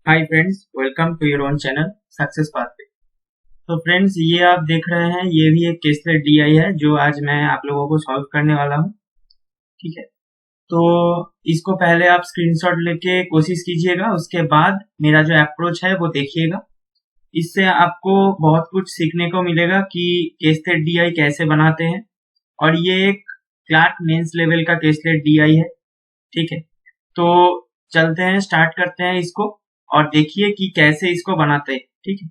Hi friends, welcome to your own channel success pathway. तो friends, ये आप देख रहे हैं, ये भी एक केसलेट डीआई है जो आज मैं आप लोगों को सॉल्व करने वाला हूँ। ठीक है, तो इसको पहले आप स्क्रीनशॉट लेके कोशिश कीजिएगा, उसके बाद मेरा जो अप्रोच है वो देखिएगा। इससे आपको बहुत कुछ सीखने को मिलेगा कि केसलेट डीआई कैसे बनाते हैं। और ये एक क्लार्क मेंस लेवल का केसलेट डीआई है। ठीक है, तो चलते हैं, स्टार्ट करते हैं इसको और देखिए कि कैसे इसको बनाते हैं। ठीक है,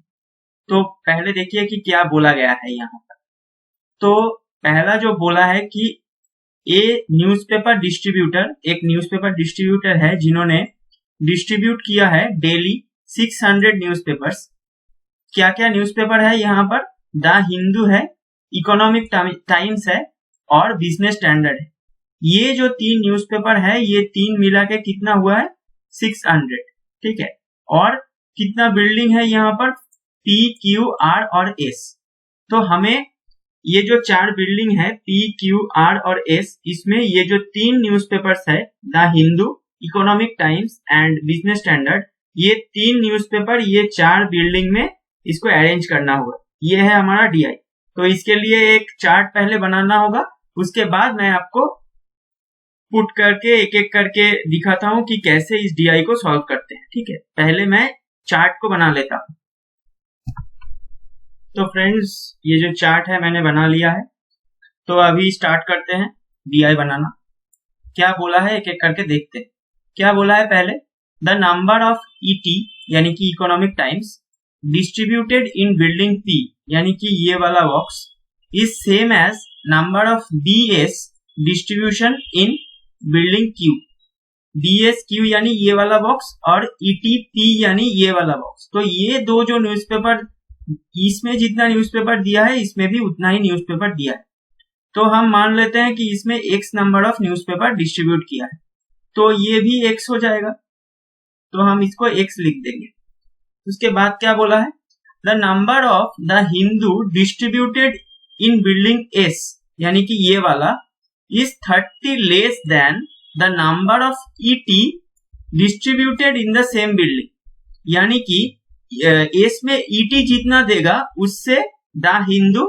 तो पहले देखिए कि क्या बोला गया है यहाँ पर। तो पहला जो बोला है कि ए न्यूज़पेपर डिस्ट्रीब्यूटर, एक न्यूज़पेपर डिस्ट्रीब्यूटर है जिन्होंने डिस्ट्रीब्यूट किया है डेली 600 न्यूज़पेपर्स। क्या क्या न्यूज़पेपर है यहाँ पर? द हिंदू है, इकोनॉमिक टाइम्स है और बिजनेस स्टैंडर्ड है। ये जो तीन न्यूज़पेपर है, ये तीन मिला के कितना हुआ है? 600। ठीक है, और कितना बिल्डिंग है यहाँ पर? P, Q, R और S। तो हमें ये जो चार बिल्डिंग है P, Q, R और S, इसमें ये जो तीन न्यूज़पेपर्स है, the Hindu, economic times and business standard, ये तीन न्यूज़पेपर, ये चार बिल्डिंग में इसको अरेंज करना होगा। ये है हमारा डीआई। तो इसके लिए एक चार्ट पहले बनाना होगा, उसके बाद मैं आपको पुट करके एक एक करके दिखाता हूं कि कैसे इस डीआई को सॉल्व करते हैं। ठीक है, पहले मैं चार्ट को बना लेता हूं। तो फ्रेंड्स, ये जो चार्ट है मैंने बना लिया है। तो अभी स्टार्ट करते हैं डीआई बनाना। क्या बोला है एक एक करके देखते हैं। क्या बोला है पहले? द नंबर ऑफ ईटी यानी कि Economic Times distributed in building P यानी कि ये वाला box is same as number of BS distribution in building Q. BS Q यानी ये वाला बॉक्स और ईटीपी यानी ये वाला बॉक्स। तो ये दो जो न्यूज़पेपर, इसमें जितना न्यूज़पेपर दिया है इसमें भी उतना ही न्यूज़पेपर दिया है। तो हम मान लेते हैं कि इसमें x number of newspaper distribute किया है, तो ये भी x हो जाएगा। तो हम इसको x लिख देंगे। उसके बाद क्या बोला है? The number of the Hindu distributed in building S यानी कि ये वाला is 30 less than the number of ET distributed in the same building। यानी कि S में ET जितना देगा उससे द हिंदू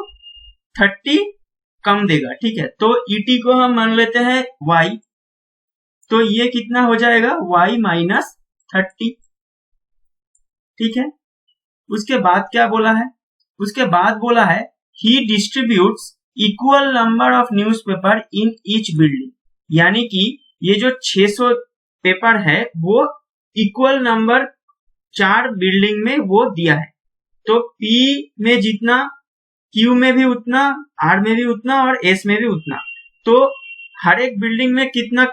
30 कम देगा। ठीक है, तो ET को हम मान लेते हैं Y। तो ये कितना हो जाएगा? Y minus 30। ठीक है, उसके बाद क्या बोला है? उसके बाद बोला है he distributes equal number of newspaper in each building. यानी कि ये जो 600 पेपर है वो इक्वल नंबर चार बिल्डिंग में वो दिया है। तो P में जितना, Q में भी उतना, R में भी उतना और S में भी उतना। तो हर एक बिल्डिंग में कितना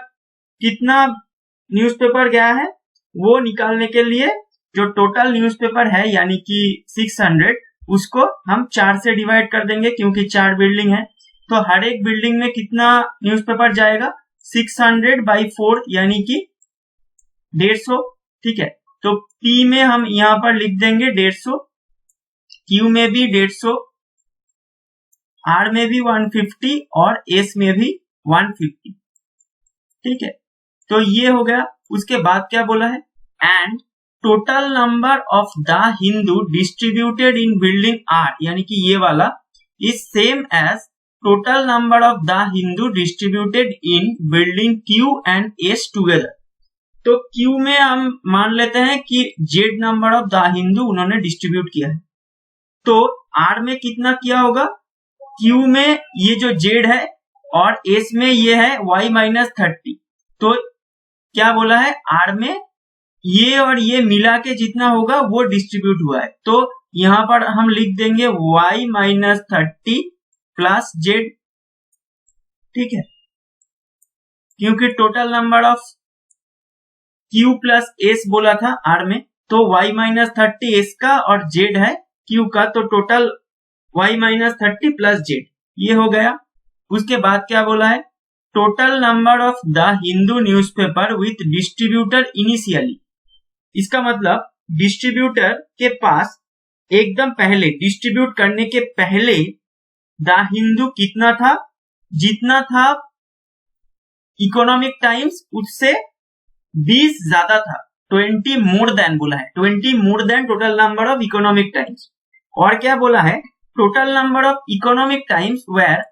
कितना न्यूज़पेपर गया है वो निकालने के लिए जो टोटल न्यूज़पेपर है यानी कि 600, उसको हम 4 से डिवाइड कर देंगे क्योंकि चार बिल्डिंग है। तो हर एक बिल्डिंग में कितना न्यूज़पेपर जाएगा? 600 बाई 4 यानी कि 150। ठीक है, तो P में हम यहाँ पर लिख देंगे 150, Q में भी 150, R में भी 150 और S में भी 150। ठीक है, तो ये हो गया। उसके बाद क्या बोला है? And total number of the Hindu distributed in building R यानी कि ये वाला is same as total number of the Hindu distributed in building Q and S together. तो क्यू में हम मान लेते हैं कि Z number of the Hindu उन्होंने डिस्ट्रीब्यूट किया है। तो आर में कितना किया होगा? क्यू में ये जो जेड है और एस में ये है y माइनस 30। तो क्या बोला है? आर में ये और ये मिला के जितना होगा वो डिस्ट्रीब्यूट हुआ है। तो यहां पर हम लिख देंगे y माइनस 30 प्लस जेड। ठीक है, क्योंकि total number of Q plus S बोला था R में, तो y माइनस 30 S का और जेड है Q का, तो total y minus 30 plus Z, ये हो गया। उसके बाद क्या बोला है? Total number of the Hindu newspaper with distributor initially. इसका मतलब डिस्ट्रीब्यूटर के पास एकदम पहले, डिस्ट्रीब्यूट करने के पहले द हिंदू कितना था? जितना था इकोनॉमिक टाइम्स उससे 20 ज्यादा था। 20 मोर देन बोला है, 20 more than total number of Economic Times. और क्या बोला है, total number of Economic Times were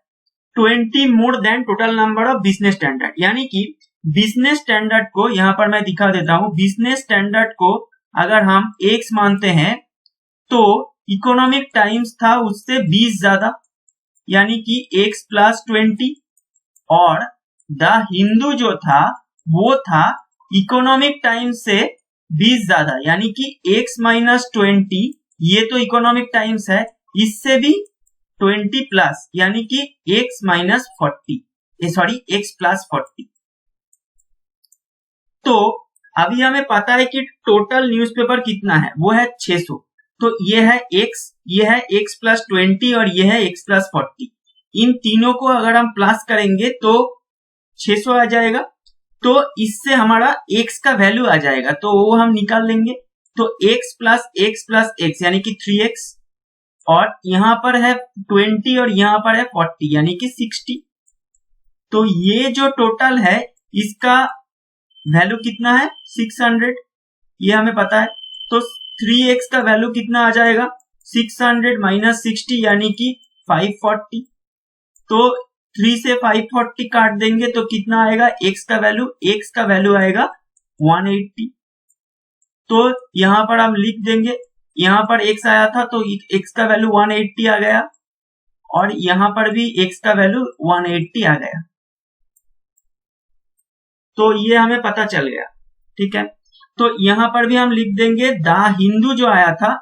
20 more than total number of Business Standard. यानी कि बिजनेस स्टैंडर्ड को यहां पर मैं दिखा देता हूं, बिजनेस स्टैंडर्ड को अगर हम x मानते हैं तो इकोनॉमिक टाइम्स था उससे 20 ज्यादा, यानी कि x प्लस 20, और द हिंदू जो था वो था इकोनॉमिक टाइम्स से 20 ज्यादा, यानी कि x माइनस 20, ये तो इकोनॉमिक टाइम्स है, इससे भी 20 प्लस, यानी कि x minus 40, sorry x plus 40। तो अभी हमें पता है कि टोटल न्यूज़पेपर कितना है, वो है 600। तो ये है x प्लस 20 और ये है x प्लस 40। इन तीनों को अगर हम प्लस करेंगे तो 600 आ जाएगा। तो इससे हमारा x का वैल्यू आ जाएगा, तो वो हम निकाल लेंगे। तो x प्लस x यानी कि 3x, और यहां पर है 20 और यहां पर है 40 यानी कि 60। तो ये जो टोटल है इसका वैल्यू कितना है, 600, ये हमें पता है। तो 3x का वैल्यू कितना आ जाएगा, 600 माइनस 60 यानी कि 540। तो 3 से 540 काट देंगे तो कितना आएगा, x का वैल्यू आएगा 180। तो यहां पर हम लिख देंगे, यहां पर x आया था तो x का वैल्यू 180 आ गया, और यहां पर भी x का वैल्यू 180 आ गया। तो ये हमें पता चल गया, ठीक है। तो यहां पर भी हम लिख देंगे द हिंदू जो आया था,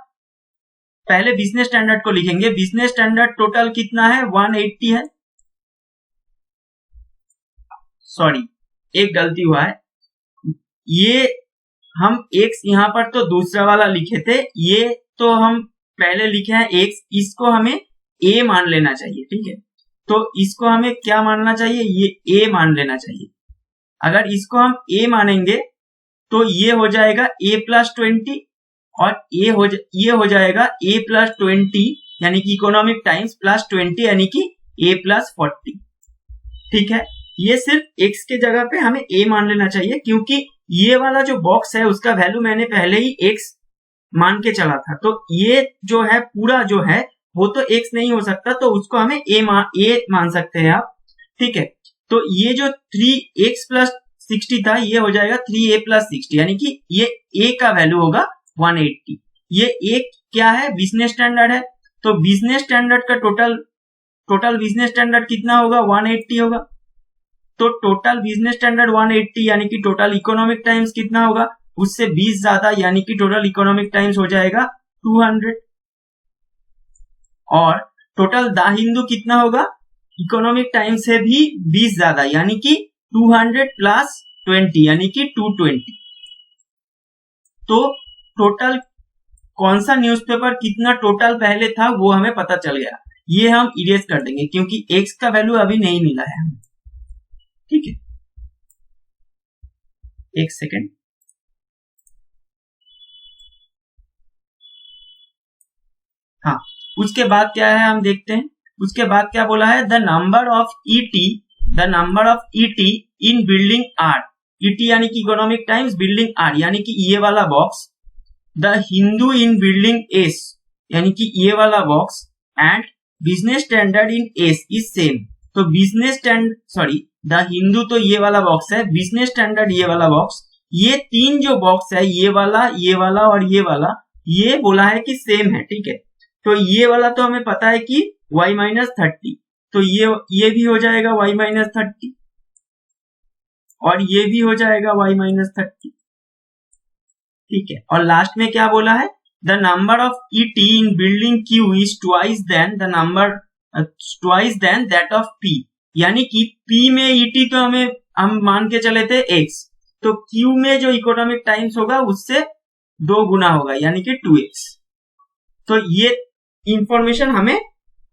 पहले बिजनेस स्टैंडर्ड को लिखेंगे। बिजनेस स्टैंडर्ड टोटल कितना है, 180 है। सॉरी, एक गलती हुआ है, ये हम x यहां पर तो दूसरा वाला लिखे थे, ये तो हम पहले लिखे हैं x, इसको हमें a मान लेना चाहिए, ठीक है। तो इसको हमें क्या मानना चाहिए, ये a मान लेना चाहिए। अगर इसको हम a मानेंगे तो ये हो जाएगा a प्लस 20, और ये हो जाएगा a प्लस 20 यानी कि इकोनॉमिक टाइम्स प्लस 20 यानी कि a प्लस 40, ठीक है। ये सिर्फ x के जगह पे हमें a मान लेना चाहिए, क्योंकि ये वाला जो बॉक्स है उसका वैल्यू मैंने पहले ही x मान के चला था। तो ये जो है पूरा जो है वो तो x नहीं हो सकता, तो उसको हमें a मान सकते हैं आप, ठीक है। तो ये जो 3x प्लस 60 था ये हो जाएगा 3a प्लस 60, यानी कि ये a का वैल्यू होगा 180। ये a क्या है, बिजनेस स्टैंडर्ड है। तो बिजनेस स्टैंडर्ड का टोटल बिजनेस स्टैंडर्ड कितना होगा, 180 होगा। तो टोटल बिजनेस स्टैंडर्ड 180 यानी कि टोटल इकोनॉमिक टाइम्स कितना होगा, उससे 20 ज्यादा, यानी कि टोटल इकोनॉमिक टाइम्स हो जाएगा 200। और टोटल द हिंदू कितना होगा, इकोनॉमिक टाइम्स से भी 20 ज्यादा, यानी कि 200 प्लस 20 यानी कि 220। तो टोटल कौन सा न्यूज़पेपर कितना टोटल पहले था वो हमें पता चल गया। ये हम इरेज कर देंगे क्योंकि x का वैल्यू अभी नहीं मिला है हमें, ठीक है। एक सेकेंड, हाँ, उसके बाद क्या है हम देखते हैं। उसके बाद क्या बोला है, the number of ET in building are, ET यानी कि इकोनॉमिक टाइम्स, बिल्डिंग आर यानी कि ये वाला box, the Hindu in building S यानी कि ये वाला box, and business standard in S is same. तो द हिंदू तो ये वाला बॉक्स है, बिजनेस स्टैंडर्ड ये वाला बॉक्स, ये तीन जो बॉक्स है, ये वाला और ये वाला, ये बोला है कि सेम है, ठीक है। तो ये वाला तो हमें पता है कि y माइनस 30, तो ये भी हो जाएगा y माइनस 30, और ये भी हो जाएगा y माइनस 30, ठीक है। और लास्ट में क्या बोला है, the number of ET in building Q is twice than that of P, यानी कि P में ET तो हम मान के चले थे x, तो Q में जो इकोनॉमिक टाइम्स होगा उससे 2 गुना होगा यानी कि 2x। तो ये इंफॉर्मेशन हमें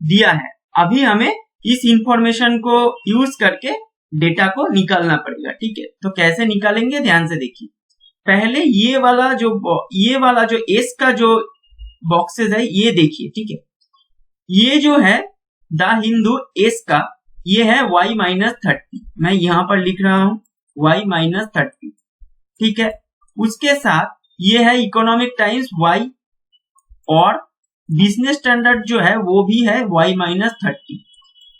दिया है, अभी हमें इस इंफॉर्मेशन को यूज करके डेटा को निकालना पड़ेगा, ठीक है। तो कैसे निकालेंगे, ध्यान से देखिए। पहले ये वाला जो एस का जो बॉक्सेस है ये देखिए, ठीक है। ये जो है द हिंदू एस का, ये है y माइनस 30, मैं यहां पर लिख रहा हूं y माइनस 30, ठीक है। उसके साथ ये है इकोनॉमिक टाइम्स y और बिजनेस स्टैंडर्ड जो है वो भी है y-30।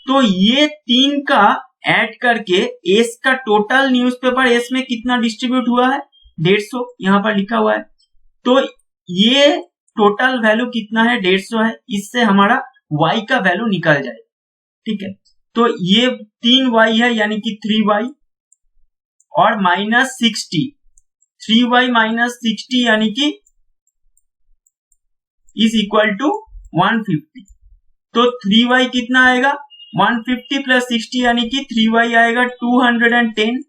तो ये तीन का ऐड करके एस का टोटल न्यूज़पेपर एस में कितना डिस्ट्रीब्यूट हुआ है 150, यहाँ पर लिखा हुआ है। तो ये टोटल वैल्यू कितना है 150 है, इससे हमारा y का वैल्यू निकल जाएगा। ठीक है, तो ये 3y है यानी कि 3y और -60, 3y -60 यानी कि इज इक्वल टू 150। तो 3y कितना आएगा 150 प्लस 60 यानी कि 3y आएगा 210।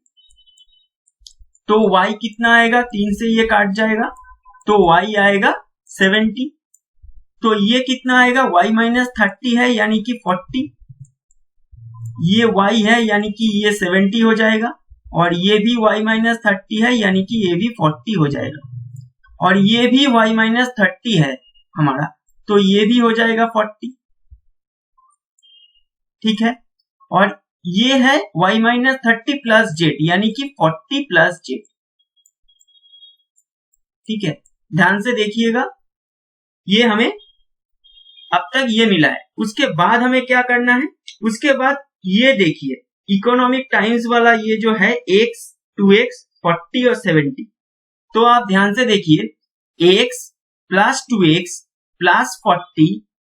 तो y कितना आएगा 3 से ये काट जाएगा तो y आएगा 70। तो ये कितना आएगा y-30 है यानी कि 40, ये y है यानी कि ये 70 हो जाएगा और ये भी y-30 है यानी कि ये भी 40 हो जाएगा और ये भी y-30 है हमारा, तो ये भी हो जाएगा 40। ठीक है, और ये है y-30 प्लस जेड यानी कि 40 प्लस जेड। ठीक है, ध्यान से देखिएगा, ये हमें अब तक ये मिला है। उसके बाद हमें क्या करना है, उसके बाद ये देखिए इकोनॉमिक टाइम्स वाला ये जो है x 2x 40 और 70। तो आप ध्यान से देखिए x plus 2x plus 40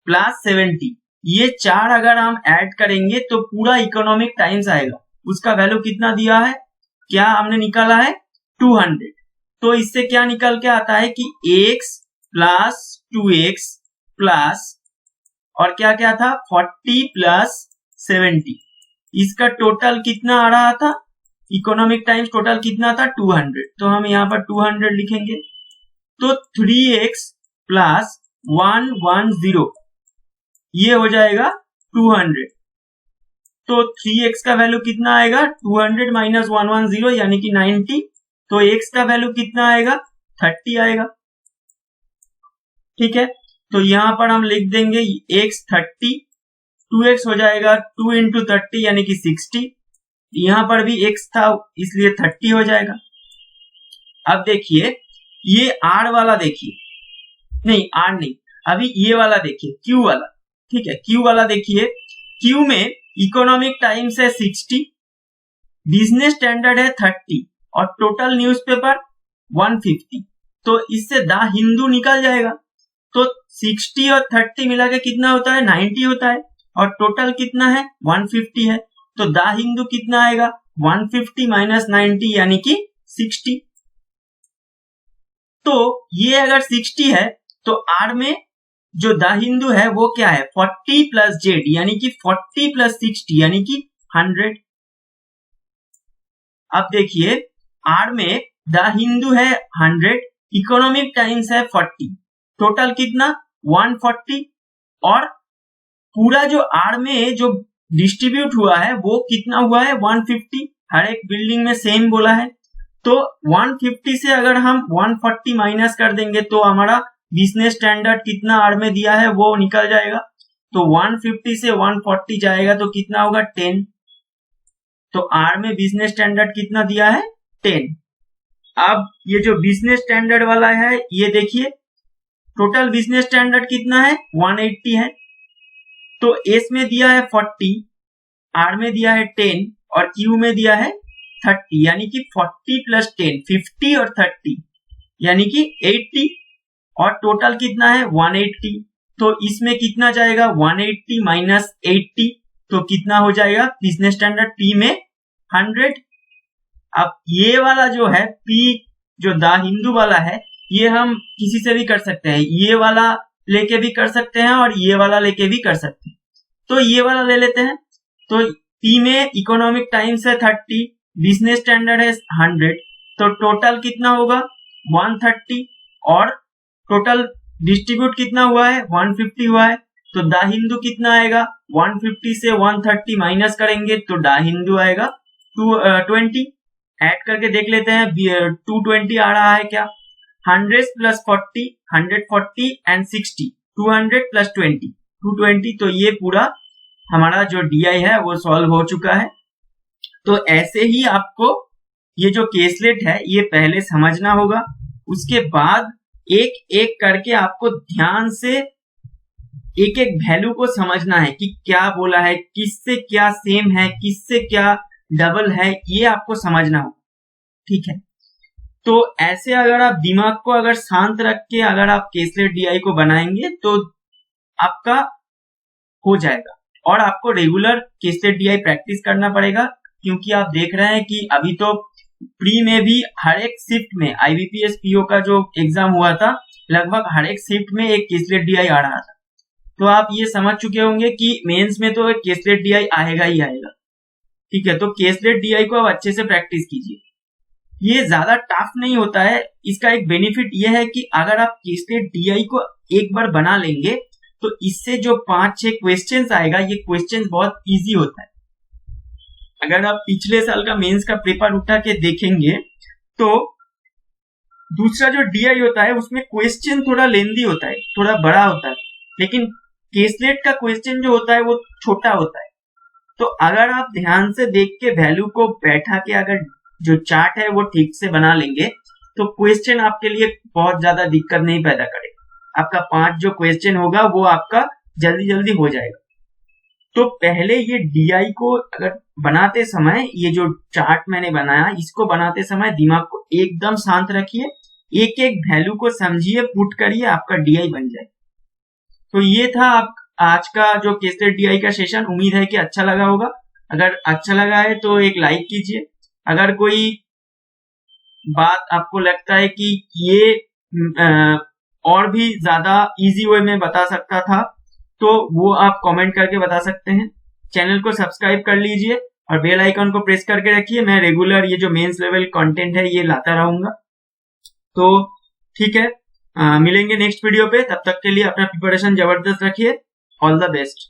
plus 70, ये चार अगर हम ऐड करेंगे तो पूरा इकोनॉमिक टाइम्स आएगा। उसका वैल्यू कितना दिया है, क्या हमने निकाला है 200। तो इससे क्या निकल के आता है कि x प्लस 2x प्लस और क्या क्या था 40 प्लस 70, इसका टोटल कितना आ रहा था, इकोनॉमिक टाइम्स टोटल कितना था 200। तो हम यहाँ पर 200 लिखेंगे। तो 3x प्लस 110 ये हो जाएगा 200। तो 3x का वैल्यू कितना आएगा 200 माइनस 110 यानी कि 90। तो x का वैल्यू कितना आएगा 30 आएगा। ठीक है, तो यहां पर हम लिख देंगे x 30, 2x हो जाएगा 2 इंटू 30 यानी कि 60, यहां पर भी x था इसलिए 30 हो जाएगा। अब देखिए ये r वाला देखिए, नहीं r नहीं, अभी ये वाला देखिए q वाला। ठीक है, q वाला देखिए, q में इकोनॉमिक टाइम्स है 60, बिजनेस स्टैंडर्ड है 30 और टोटल न्यूज़पेपर 150। तो इससे द हिंदू निकल जाएगा। तो 60 और 30 मिला के कितना होता है 90 होता है और टोटल कितना है 150 है। तो द हिंदू कितना आएगा 150 माइनस 90 यानी कि 60। तो ये अगर 60 है तो r में जो द हिंदू है वो क्या है 40 प्लस जेड यानी कि 40 प्लस 60 यानी कि 100। अब देखिए r में द हिंदू है 100, इकोनॉमिक टाइम्स है 40, टोटल कितना 140 और पूरा जो r में जो डिस्ट्रीब्यूट हुआ है वो कितना हुआ है 150, हर एक बिल्डिंग में सेम बोला है। तो 150 से अगर हम 140 माइनस कर देंगे तो हमारा बिजनेस स्टैंडर्ड कितना r में दिया है वो निकल जाएगा। तो 150 से 140 जाएगा तो कितना होगा 10। तो r में बिजनेस स्टैंडर्ड कितना दिया है 10। अब ये जो बिजनेस स्टैंडर्ड वाला है ये देखिए टोटल बिजनेस स्टैंडर्ड कितना है 180 है। तो s में दिया है 40, r में दिया है 10 और q में दिया है 30 यानी कि 40 प्लस 10 50 और 30 यानी कि 80 और टोटल कितना है 180। तो इसमें कितना जाएगा 180 माइनस 80 तो कितना हो जाएगा बिजनेस स्टैंडर्ड p में 100। अब ये वाला जो है p जो द हिंदू वाला है ये हम किसी से भी कर सकते हैं, ये वाला लेके भी कर सकते हैं और ये वाला लेके भी कर सकते हैं। तो ये वाला ले लेते हैं। तो p में इकोनॉमिक टाइम्स है 30, बिजनेस स्टैंडर्ड है 100, तो टोटल कितना होगा 130 और टोटल डिस्ट्रीब्यूट कितना हुआ है 150 हुआ है। तो द हिंदू कितना आएगा 150 से 130 माइनस करेंगे तो द हिंदू आएगा 220। ऐड करके देख लेते हैं 220 आ रहा है क्या, 100 प्लस 40 140 एंड 60 200 प्लस 20 220। तो ये पूरा हमारा जो DI है वो सॉल्व हो चुका है। तो ऐसे ही आपको ये जो केसलेट है ये पहले समझना होगा, उसके बाद एक एक करके आपको ध्यान से एक एक वैल्यू को समझना है कि क्या बोला है, किससे क्या सेम है, किससे क्या डबल है, ये आपको समझना होगा। ठीक है, तो ऐसे अगर आप दिमाग को अगर शांत रख के अगर आप केसलेट डीआई को बनाएंगे तो आपका हो जाएगा। और आपको रेगुलर केसलेट डीआई प्रैक्टिस करना पड़ेगा, क्योंकि आप देख रहे हैं कि अभी तो प्री में भी हर एक शिफ्ट में आईबीपीएस पीओ का जो एग्जाम हुआ था, लगभग हर एक शिफ्ट में एक केसलेट डीआई आ रहा था। तो आप ये समझ चुके होंगे कि मेंस में तो केसलेट डीआई आएगा ही आएगा। ठीक है, तो केसलेट डीआई को आप अच्छे से प्रैक्टिस कीजिए। ये ज्यादा टफ नहीं होता है। इसका एक बेनिफिट ये है कि अगर आप केसलेट डीआई को एक बार बना लेंगे तो इससे जो 5-6 क्वेश्चंस आएगा, ये क्वेश्चंस बहुत इजी होता है। अगर आप पिछले साल का मेंस का पेपर उठा के देखेंगे तो दूसरा जो डीआई होता है उसमें क्वेश्चन थोड़ा लेंदी होता है, थोड़ा बड़ा होता है, लेकिन केसलेट का क्वेश्चन जो होता है वो छोटा होता है। तो अगर आप ध्यान से देख के वैल्यू को बैठा के अगर जो चार्ट है वो ठीक से बना लेंगे तो क्वेश्चन आपके लिए बहुत ज्यादा दिक्कत नहीं पैदा करेगा। आपका 5 जो क्वेश्चन होगा वो आपका जल्दी जल्दी हो जाएगा। तो पहले ये डीआई को अगर बनाते समय, ये जो चार्ट मैंने बनाया इसको बनाते समय दिमाग को एकदम शांत रखिए, एक एक वैल्यू को समझिए, पुट करिए, आपका डीआई बन जाए। तो ये था आप आज का जो केसलेट डीआई का सेशन। उम्मीद है कि अच्छा लगा होगा। अगर अच्छा लगा है तो एक लाइक कीजिए। अगर कोई बात आपको लगता है कि ये और भी ज्यादा इजी वे में बता सकता था तो वो आप कमेंट करके बता सकते हैं। चैनल को सब्सक्राइब कर लीजिए और बेल आइकन को प्रेस करके रखिए। मैं रेगुलर ये जो मेंस लेवल कंटेंट है ये लाता रहूंगा। तो ठीक है, मिलेंगे नेक्स्ट वीडियो पे। तब तक के लिए अपना प्रिपरेशन जबरदस्त रखिए। All the best.